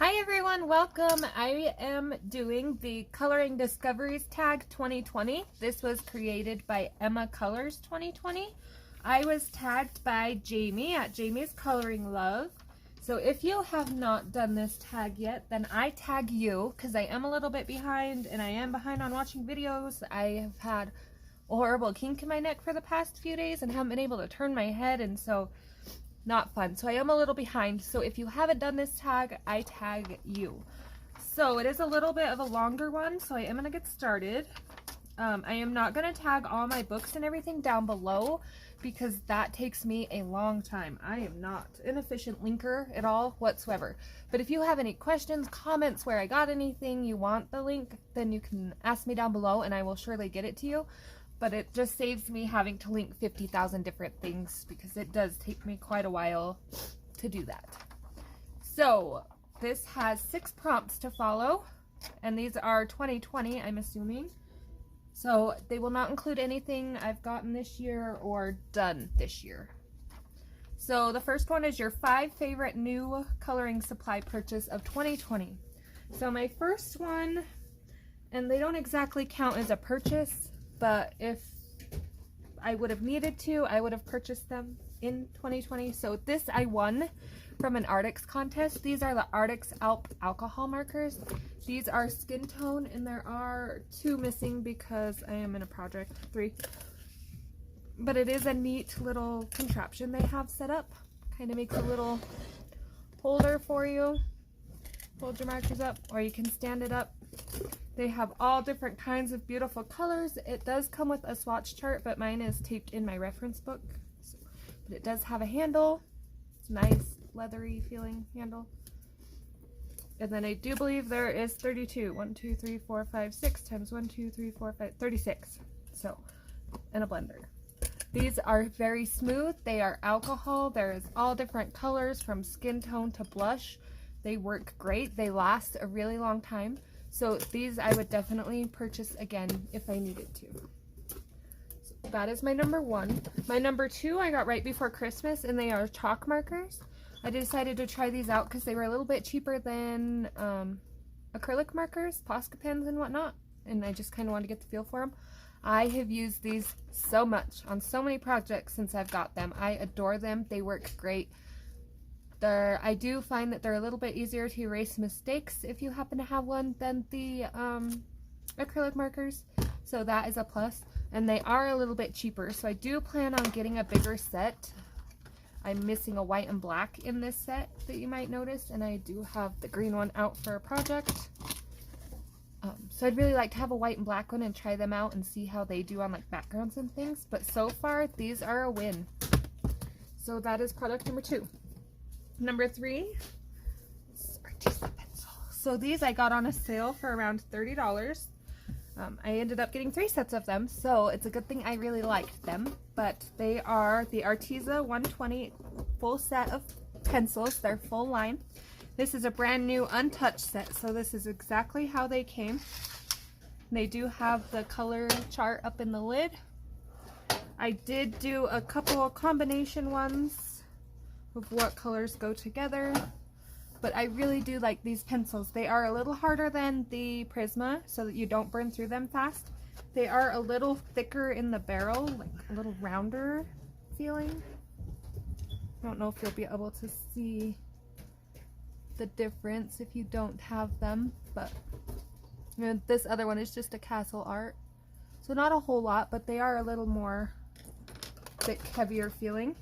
Hi everyone, welcome. I am doing the Coloring Discoveries tag 2020. This was created by Emma Colors 2020. I was tagged by Jamie at Jamiescoloringlove. So if you have not done this tag yet, then I tag you because I am a little bit behind and I am behind on watching videos. I have had a horrible kink in my neck for the past few days and haven't been able to turn my head, and so not fun. So I am a little behind. So if you haven't done this tag, I tag you. So it is a little bit of a longer one, so I am going to get started. I am not going to tag all my books and everything down below because that takes me a long time. I am not an efficient linker at all whatsoever. But if you have any questions, comments, where I got anything, you want the link, then you can ask me down below and I will surely get it to you. But it just saves me having to link 50,000 different things because it does take me quite a while to do that. So this has 6 prompts to follow, and these are 2020, I'm assuming. So they will not include anything I've gotten this year or done this year. So the first one is your 5 favorite new coloring supply purchase of 2020. So my first one, and they don't exactly count as a purchase, but if I would have needed to, I would have purchased them in 2020. So this I won from an Artix contest. These are the Artix alcohol markers. These are skin tone, and there are 2 missing because I am in a project 3. But it is a neat little contraption they have set up. Kind of makes a little holder for you. Hold your markers up, or you can stand it up. They have all different kinds of beautiful colors. It does come with a swatch chart, but mine is taped in my reference book. But it does have a handle. It's a nice leathery feeling handle. And then I do believe there is 32. 1, 2, 3, 4, 5, 6 times 1, 2, 3, 4, 5, 36. So, and a blender. These are very smooth. They are alcohol. There is all different colors from skin tone to blush. They work great. They last a really long time. So these I would definitely purchase again if I needed to. So that is my number 1. My number 2 I got right before Christmas, and they are chalk markers. I decided to try these out because they were a little bit cheaper than acrylic markers, Posca pens and whatnot, and I just kind of wanted to get the feel for them. I have used these so much on so many projects since I've got them. I adore them. They work great. I do find that they're a little bit easier to erase mistakes if you happen to have one than the acrylic markers, so that is a plus. And they are a little bit cheaper, so I do plan on getting a bigger set. I'm missing a white and black in this set that you might notice, and I do have the green one out for a project. So I'd really like to have a white and black one and try them out and see how they do on like backgrounds and things, but so far these are a win. So that is product number 2. Number 3 is Arteza Pencils. So these I got on a sale for around $30. I ended up getting 3 sets of them, so it's a good thing I really liked them. But they are the Arteza 120 full set of pencils. They're full line. This is a brand new untouched set, so this is exactly how they came. They do have the color chart up in the lid. I did do a couple of combination ones of what colors go together, but I really do like these pencils. They are a little harder than the Prisma so that you don't burn through them fast. They are a little thicker in the barrel, like a little rounder feeling. I don't know if you'll be able to see the difference if you don't have them, but you know, this other one is just a castle art, so not a whole lot, but they are a little more thick, heavier feeling.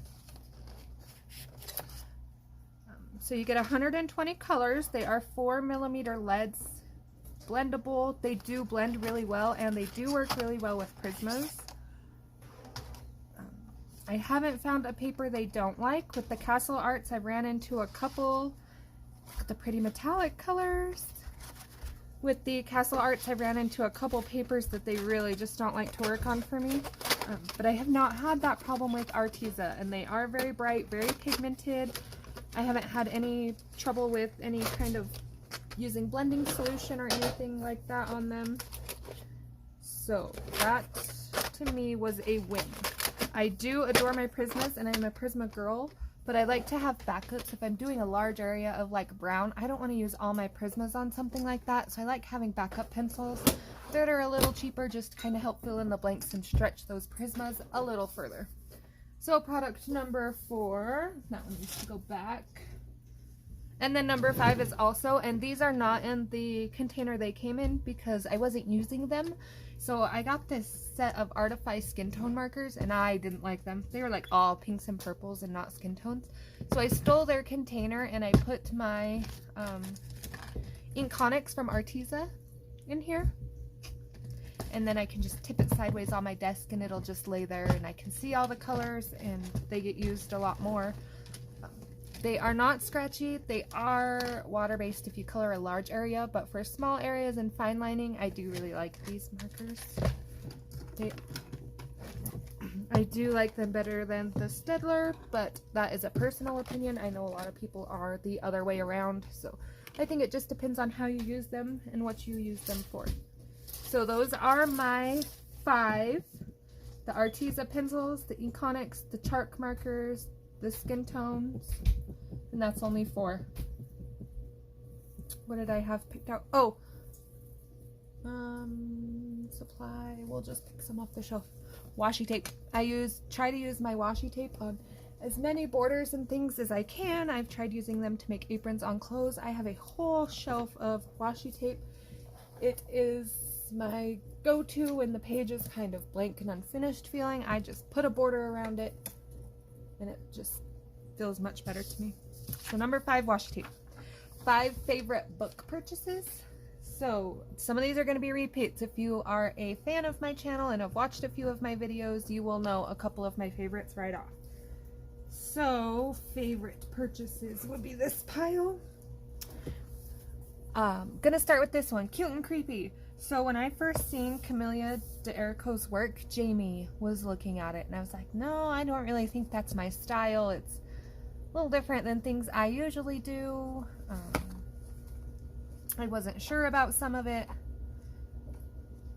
So you get 120 colors. They are 4mm leads, blendable. They do blend really well, and they do work really well with Prismas. I haven't found a paper they don't like. With the Castle Arts, I ran into a couple, the pretty metallic colors. With the Castle Arts, I ran into a couple papers that they really just don't like to work on for me. But I have not had that problem with Arteza, and they are very bright, very pigmented. I haven't had any trouble with any kind of using blending solution or anything like that on them. So that to me was a win. I do adore my Prismas, and I'm a Prisma girl, but I like to have backups if I'm doing a large area of like brown. I don't want to use all my Prismas on something like that, so I like having backup pencils that are a little cheaper just to kind of help fill in the blanks and stretch those Prismas a little further. So product number 4, that one needs to go back. And then number 5 is also, and these are not in the container they came in because I wasn't using them. So I got this set of Artify skin tone markers and I didn't like them. They were like all pinks and purples and not skin tones. So I stole their container and I put my Ink from Arteza in here. And then I can just tip it sideways on my desk and it'll just lay there and I can see all the colors and they get used a lot more. They are not scratchy. They are water-based if you color a large area, but for small areas and fine lining, I do really like these markers. I do like them better than the Staedtler, but that is a personal opinion. I know a lot of people are the other way around, so I think it just depends on how you use them and what you use them for. So those are my 5. The Arteza Pencils, the Ink, the Chalk markers, the skin tones, and that's only 4. What did I have picked out? Oh, supply, we'll just pick some off the shelf. Washi tape. I try to use my washi tape on as many borders and things as I can. I've tried using them to make aprons on clothes. I have a whole shelf of washi tape. It is my go-to when the page is kind of blank and unfinished feeling. I just put a border around it and it just feels much better to me. So number 5, washi tape. 5 favorite book purchases. So some of these are going to be repeats. If you are a fan of my channel and have watched a few of my videos, you will know a couple of my favorites right off. So favorite purchases would be this pile. Gonna start with this one, Cute and Creepy. So when I first seen Camellia d'Erico's work, Jamie was looking at it and I was like, no, I don't really think that's my style. It's a little different than things I usually do. I wasn't sure about some of it,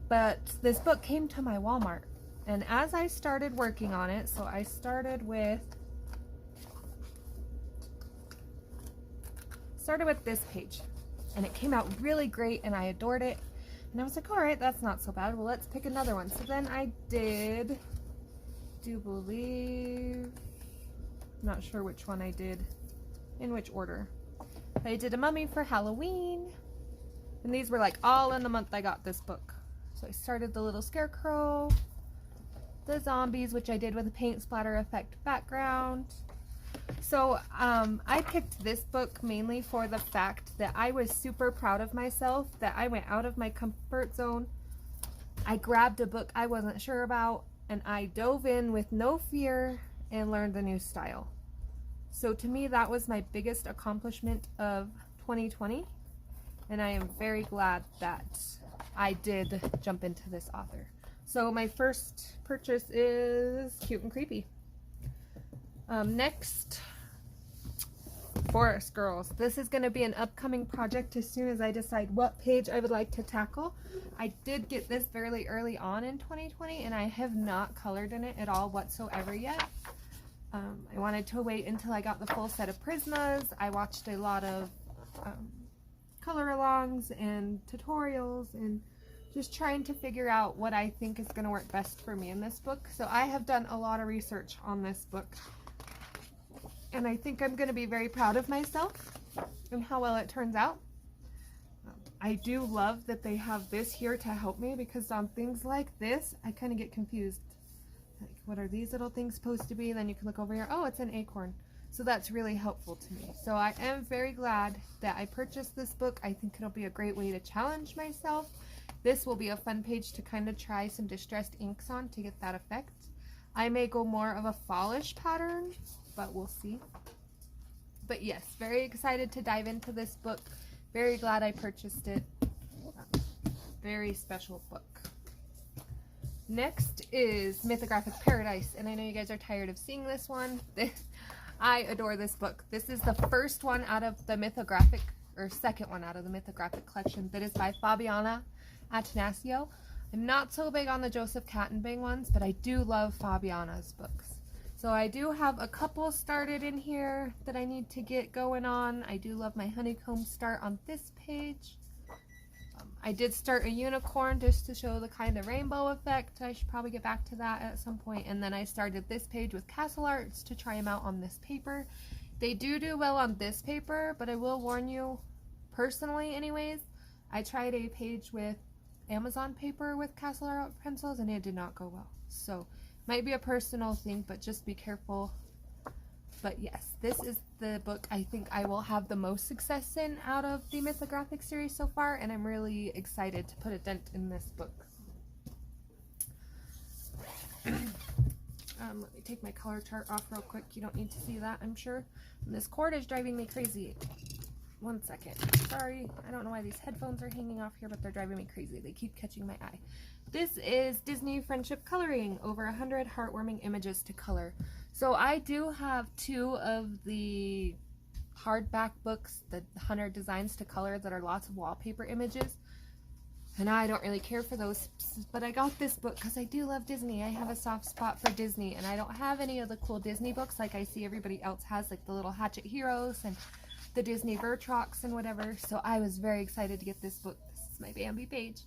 but this book came to my Walmart, and as I started working on it, so I started with this page, and it came out really great and I adored it. And I was like, all right, that's not so bad. Well, let's pick another one. So then I believe, not sure which one I did, in which order. I did a mummy for Halloween. And these were like all in the month I got this book. So I started the little scarecrow, the zombies, which I did with a paint splatter effect background. So I picked this book mainly for the fact that I was super proud of myself, that I went out of my comfort zone. I grabbed a book I wasn't sure about and I dove in with no fear and learned a new style. So to me, that was my biggest accomplishment of 2020. And I am very glad that I did jump into this author. So my first purchase is Cute and Creepy. Next, Forest Girls. This is going to be an upcoming project as soon as I decide what page I would like to tackle. I did get this fairly early on in 2020 and I have not colored in it at all whatsoever yet. I wanted to wait until I got the full set of Prismas. I watched a lot of color alongs and tutorials and just trying to figure out what I think is going to work best for me in this book. So I have done a lot of research on this book and I think I'm going to be very proud of myself and how well it turns out. I do love that they have this here to help me, because on things like this I kind of get confused. Like, what are these little things supposed to be? Then you can look over here, oh, it's an acorn. So that's really helpful to me. So I am very glad that I purchased this book. I think it'll be a great way to challenge myself. This will be a fun page to kind of try some distressed inks on to get that effect. I may go more of a fallish pattern, but we'll see. But yes, very excited to dive into this book. Very glad I purchased it. Very special book. Next is Mythographic Paradise, and I know you guys are tired of seeing this one. I adore this book. This is the first one out of the Mythographic, or second one out of the Mythographic collection, that is by Fabiana Attanasio. I'm not so big on the Joseph Kattenbang ones, but I do love Fabiana's books. So I do have a couple started in here that I need to get going on. I do love my honeycomb start on this page. I did start a unicorn just to show the kind of rainbow effect. I should probably get back to that at some point. And then I started this page with Castle Arts to try them out on this paper. They do well on this paper, but I will warn you, personally anyways, I tried a page with Amazon paper with Castle Art pencils and it did not go well. So might be a personal thing, but just be careful. But yes, this is the book I think I will have the most success in out of the mythographic series so far, and I'm really excited to put a dent in this book. Let me take my color chart off real quick. You don't need to see that, I'm sure. And this cord is driving me crazy. One second. Sorry, I don't know why these headphones are hanging off here, but they're driving me crazy. They keep catching my eye. This is Disney Friendship Coloring, over 100 heartwarming images to color. So I do have 2 of the hardback books, the 100 designs to color, that are lots of wallpaper images. And I don't really care for those, but I got this book because I do love Disney. I have a soft spot for Disney, and I don't have any of the cool Disney books like I see everybody else has, like the little Hatchet Heroes and the Disney Vertrox and whatever. So I was very excited to get this book. This is my Bambi page.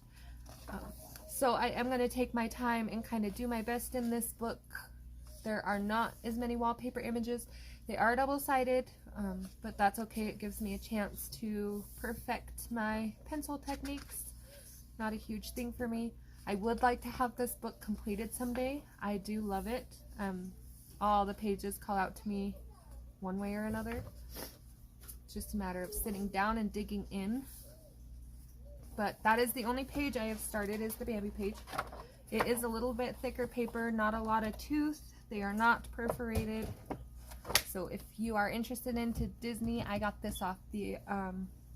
So I am going to take my time and kind of do my best in this book. There are not as many wallpaper images. They are double-sided, but that's okay. It gives me a chance to perfect my pencil techniques. Not a huge thing for me. I would like to have this book completed someday. I do love it. All the pages call out to me one way or another. It's just a matter of sitting down and digging in. But that is the only page I have started, is the Bambi page. It is a little bit thicker paper, not a lot of tooth. They are not perforated. So if you are interested into Disney, I got this off the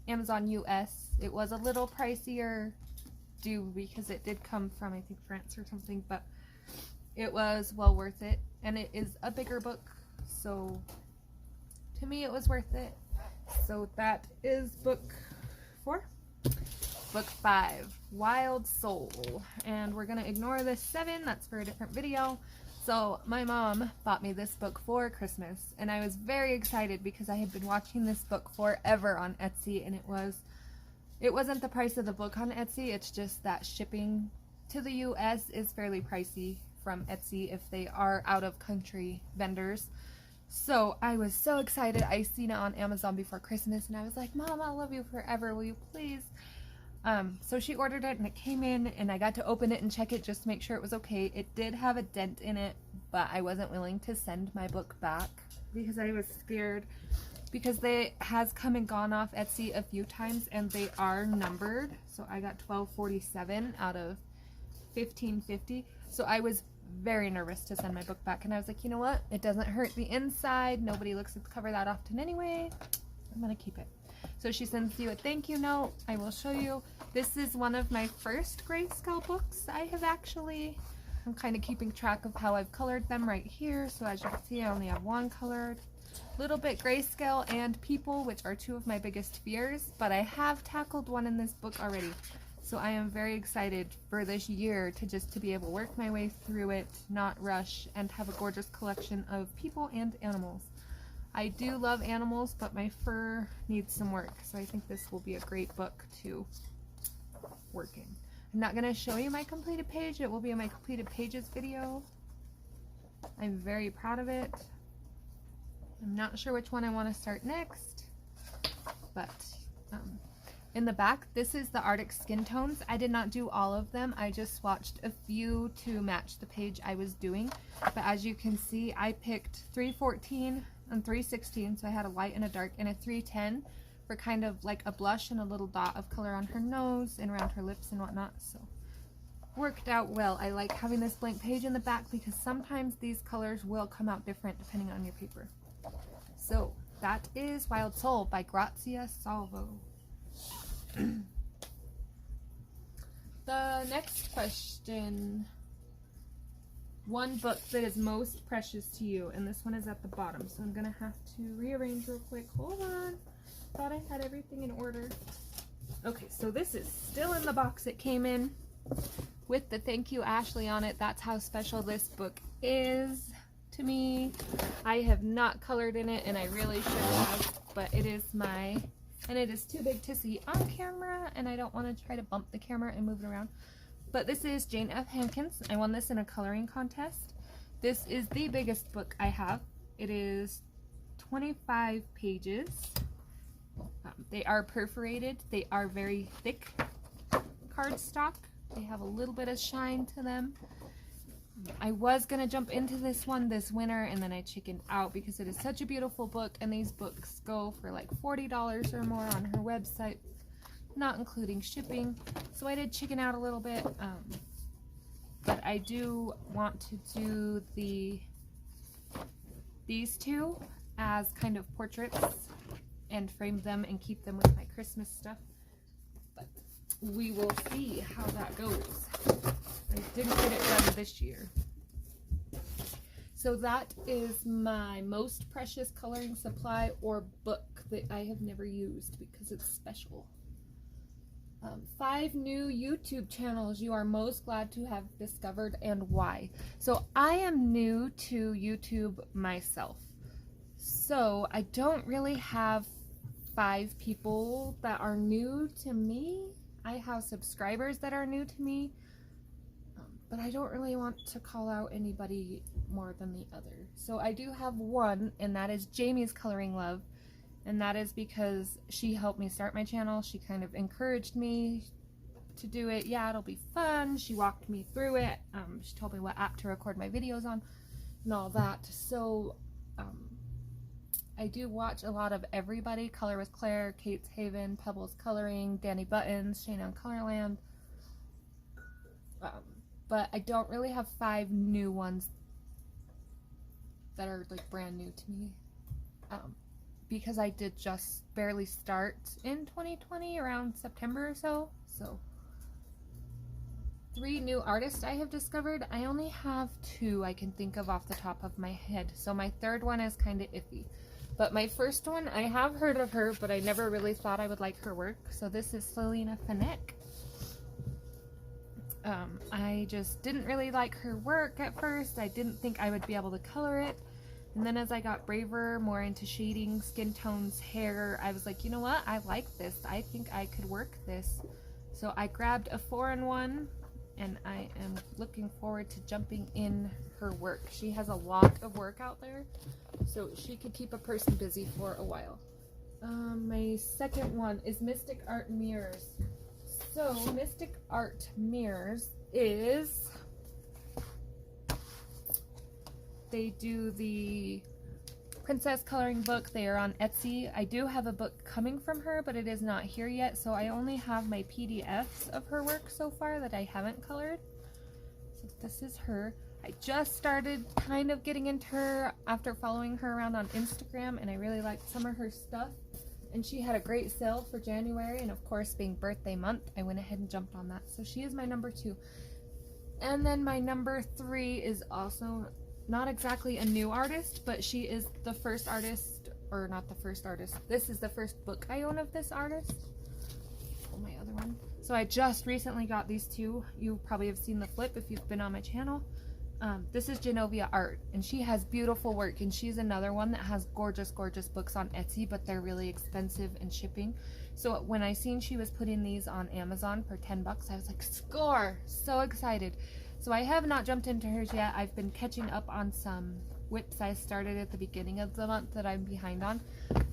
Amazon US. It was a little pricier due because it did come from, I think, France or something, but it was well worth it. And it is a bigger book, so to me it was worth it. So that is book 4. Book 5, Wild Soul. And we're going to ignore this 7, that's for a different video. So my mom bought me this book for Christmas, and I was very excited because I had been watching this book forever on Etsy, and it wasn't the price of the book on Etsy, it's just that shipping to the US is fairly pricey from Etsy if they are out of country vendors. So I was so excited. I seen it on Amazon before Christmas, and I was like, Mom, I'll love you forever, will you please? So she ordered it, and it came in, and I got to open it and check it just to make sure it was okay. It did have a dent in it, but I wasn't willing to send my book back because I was scared, because they has come and gone off Etsy a few times, and they are numbered. So I got 1247 out of 1550. So I was very nervous to send my book back, and I was like, you know what? It doesn't hurt the inside. Nobody looks at the cover that often anyway. I'm gonna keep it. So she sends you a thank you note. I will show you. This is one of my first grayscale books I have actually. I'm kind of keeping track of how I've colored them right here. So as you can see, I only have one colored. Little bit grayscale and people, which are 2 of my biggest fears, but I have tackled one in this book already. So I am very excited for this year to be able to work my way through it, not rush, and have a gorgeous collection of people and animals. I do love animals, but my fur needs some work, so I think this will be a great book to work in. I'm not going to show you my completed page. It will be in my completed pages video. I'm very proud of it. I'm not sure which one I want to start next, but in the back, this is the Arctic skin tones. I did not do all of them. I just swatched a few to match the page I was doing, but as you can see, I picked 314 and 316, so I had a light and a dark, and a 310 for kind of like a blush and a little dot of color on her nose and around her lips and whatnot. So worked out well. I like having this blank page in the back because sometimes these colors will come out different depending on your paper. So that is Wild Soul by Grazia Salvo. The next question. One book that is most precious to you, and this one is at the bottom, so I'm gonna have to rearrange real quick. Hold on, thought I had everything in order. Okay, so this is still in the box it came in with the thank you Ashley on it. That's how special this book is to me. I have not colored in it, and I really should have, but it is and it is too big to see on camera, and I don't want to try to bump the camera and move it around. But this is Jane F. Hankins. I won this in a coloring contest. This is the biggest book I have. It is 25 pages. They are perforated. They are very thick cardstock. They have a little bit of shine to them. I was going to jump into this one this winter, and then I chickened out because it is such a beautiful book, and these books go for like $40 or more on her website, not including shipping. So I did chicken out a little bit, but I do want to do these two as kind of portraits and frame them and keep them with my Christmas stuff. But we will see how that goes. I didn't get it done this year. So that is my most precious coloring supply or book that I have never used because it's special. 5 new YouTube channels you are most glad to have discovered and why. So I am new to YouTube myself. So I don't really have 5 people that are new to me. I have subscribers that are new to me, but I don't really want to call out anybody more than the other. So I do have one, and that is Jamiescoloringlove, and that is because she helped me start my channel. She kind of encouraged me to do it. Yeah, it'll be fun. She walked me through it. She told me what app to record my videos on and all that. So I do watch a lot of everybody. Color with Claire, Kate's Haven, Pebbles Coloring, Danny Buttons, Shane on Colorland. But I don't really have 5 new ones that are like brand new to me. Because I did just barely start in 2020 around September or so. So 3 new artists I have discovered. I only have 2 I can think of off the top of my head. So my third one is kind of iffy. But my first one, I have heard of her, but I never really thought I would like her work. So this is Selena Finneck. I just didn't really like her work at first. I didn't think I would be able to color it. And then as I got braver, more into shading, skin tones, hair, I was like, you know what? I like this. I think I could work this. So I grabbed a 4-in-1, and I am looking forward to jumping in her work. She has a lot of work out there, so she could keep a person busy for a while. My second one is Mystic Art Mirrors. So Mystic Art Mirrors is, they do the princess coloring book. They are on Etsy. I do have a book coming from her, but it is not here yet, so I only have my PDFs of her work so far that I haven't colored. So this is her. I just started kind of getting into her after following her around on Instagram, and I really liked some of her stuff. And she had a great sale for January, and of course, being birthday month, I went ahead and jumped on that. So she is my number 2. And then my number 3 is also not exactly a new artist, but she is the first artist, or not the first artist. This is the first book I own of this artist. Oh, my other one. So I just recently got these 2. You probably have seen the flip if you've been on my channel. This is Genovia Art, and she has beautiful work, and she's another one that has gorgeous, gorgeous books on Etsy, but they're really expensive in shipping. So when I seen she was putting these on Amazon for 10 bucks, I was like, score! So excited. So I have not jumped into hers yet. I've been catching up on some whips I started at the beginning of the month that I'm behind on,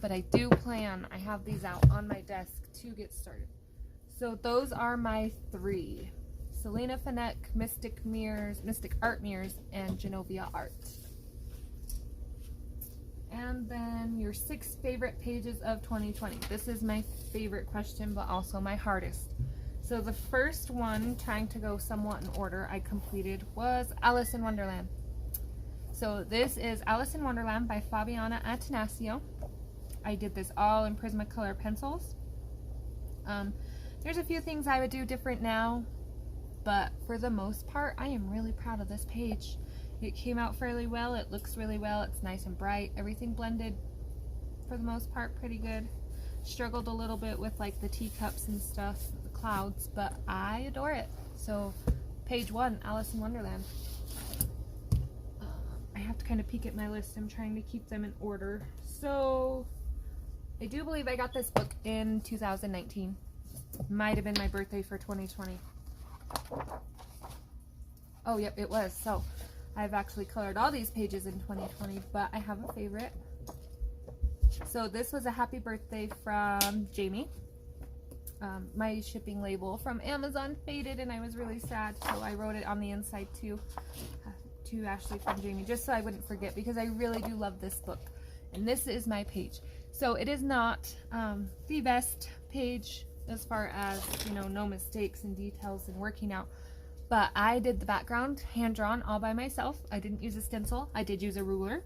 but I do plan, I have these out on my desk to get started. So those are my 3. Selena Finneck, Mystic Art Mirrors, and Genovia Art. And then your 6 favorite pages of 2020. This is my favorite question, but also my hardest. So the first one, trying to go somewhat in order, I completed was Alice in Wonderland. So this is Alice in Wonderland by Fabiana Attanasio. I did this all in Prismacolor pencils. There's a few things I would do different now, but for the most part, I am really proud of this page. It came out fairly well. It looks really well. It's nice and bright. Everything blended, for the most part, pretty good. Struggled a little bit with like the teacups and stuff, the clouds, but I adore it. So, page 1, Alice in Wonderland. I have to kind of peek at my list. I'm trying to keep them in order. So I do believe I got this book in 2019. Might have been my birthday for 2020. Oh, yep, it was. So I've actually colored all these pages in 2020, but I have a favorite. So this was a happy birthday from Jamie. My shipping label from Amazon faded and I was really sad, so I wrote it on the inside too, to Ashley from Jamie, just so I wouldn't forget, because I really do love this book. And this is my page. So it is not the best page as far as, you know, no mistakes and details and working out, but I did the background hand drawn all by myself. I didn't use a stencil. I did use a ruler.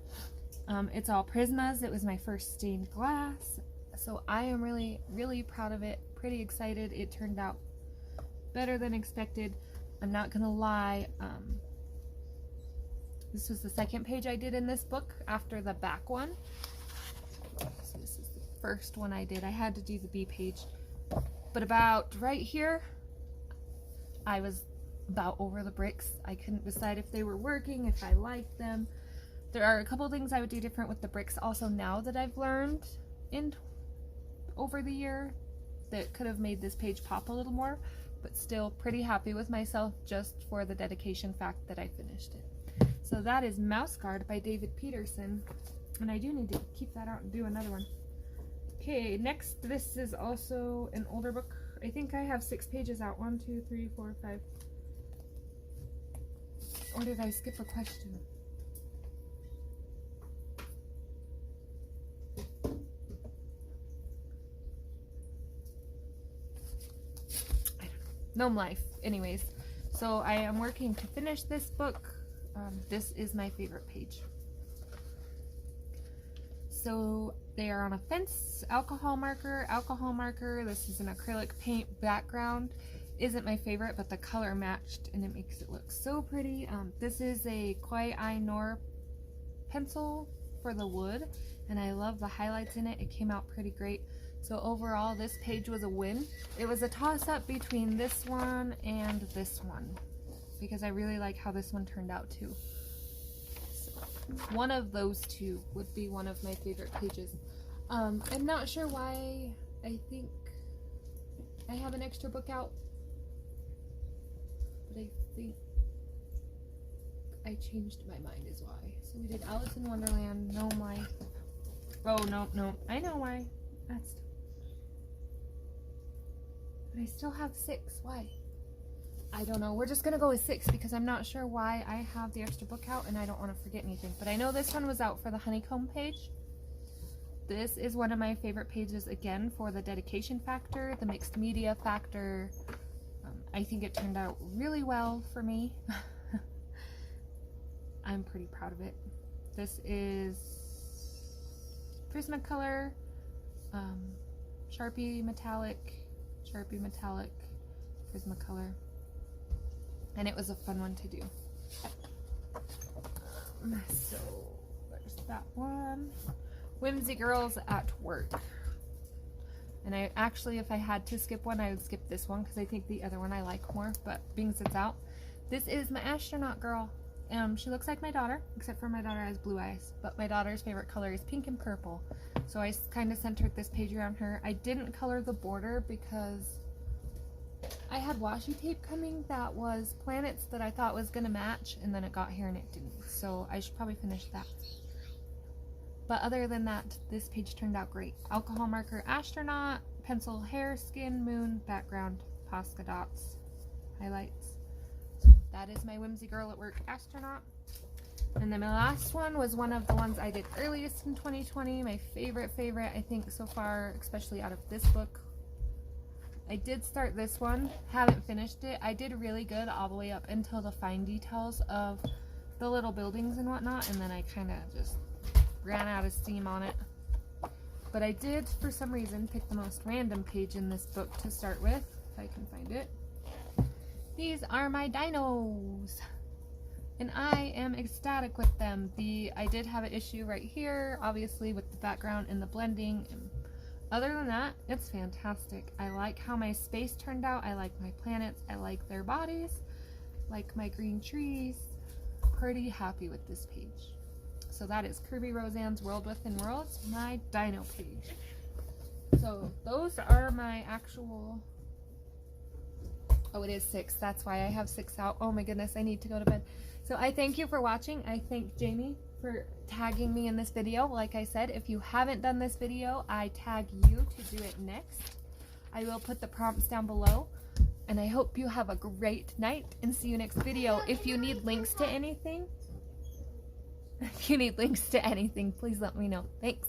It's all Prismas. It was my first stained glass, so I am really, really proud of it. Pretty excited. It turned out better than expected. I'm not gonna lie. This was the second page I did in this book after the back one. So this is the first one I did. I had to do the B page, but about right here, I was about over the bricks. I couldn't decide if they were working, if I liked them. There are a couple things I would do different with the bricks also now that I've learned over the year that could have made this page pop a little more, but still pretty happy with myself just for the dedication fact that I finished it. So that is Mouse Guard by David Peterson, and I do need to keep that out and do another one. Okay, next, this is also an older book. I think I have 6 pages out. 1, 2, 3, 4, 5. Or did I skip a question? Gnome Life. Anyways, so I am working to finish this book. This is my favorite page. So they are on a fence, alcohol marker. This is an acrylic paint background. Isn't my favorite, but the color matched and it makes it look so pretty. This is a Koi Ai Nor pencil for the wood, and I love the highlights in it. It came out pretty great. So overall, this page was a win. It was a toss-up between this one and this one, because I really like how this one turned out too. So one of those two would be one of my favorite pages. I'm not sure why. I think I have an extra book out, but I think I changed my mind is why. So we did Alice in Wonderland, Gnome Life. Oh, no, I know why. That's... But I still have 6. Why? I don't know. We're just gonna go with 6 because I'm not sure why I have the extra book out and I don't want to forget anything. But I know this one was out for the honeycomb page. This is one of my favorite pages again for the dedication factor, the mixed media factor. I think it turned out really well for me. I'm pretty proud of it. This is Prismacolor, Sharpie Metallic, Prismacolor, and it was a fun one to do. So there's that one. Whimsy Girls at Work. And I actually, if I had to skip one, I would skip this one because I think the other one I like more, but being since it's out. This is my astronaut girl. She looks like my daughter, except for my daughter has blue eyes, but my daughter's favorite color is pink and purple. So I kind of centered this page around her. I didn't color the border because I had washi tape coming that was planets that I thought was going to match, and then it got here and it didn't. So I should probably finish that. But other than that, this page turned out great. Alcohol marker, astronaut, pencil, hair, skin, moon, background, Posca dots, highlights. That is my Whimsy Girl at Work astronaut. And then my last one was one of the ones I did earliest in 2020. My favorite, I think, so far, especially out of this book. I did start this one, haven't finished it. I did really good all the way up until the fine details of the little buildings and whatnot, and then I kind of just ran out of steam on it. But I did, for some reason, pick the most random page in this book to start with, if I can find it. These are my dinos, and I am ecstatic with them. I did have an issue right here, obviously, with the background and the blending. And other than that, it's fantastic. I like how my space turned out. I like my planets. I like their bodies. Like my green trees. Pretty happy with this page. So that is Kirby Roseanne's World Within Worlds, my dino page. So those are my actual, oh, it is 6. That's why I have 6 out. Oh my goodness, I need to go to bed. So I thank you for watching. I thank Jamie for tagging me in this video. Like I said, if you haven't done this video, I tag you to do it next. I will put the prompts down below. And I hope you have a great night and see you next video. If you need links to anything, please let me know. Thanks.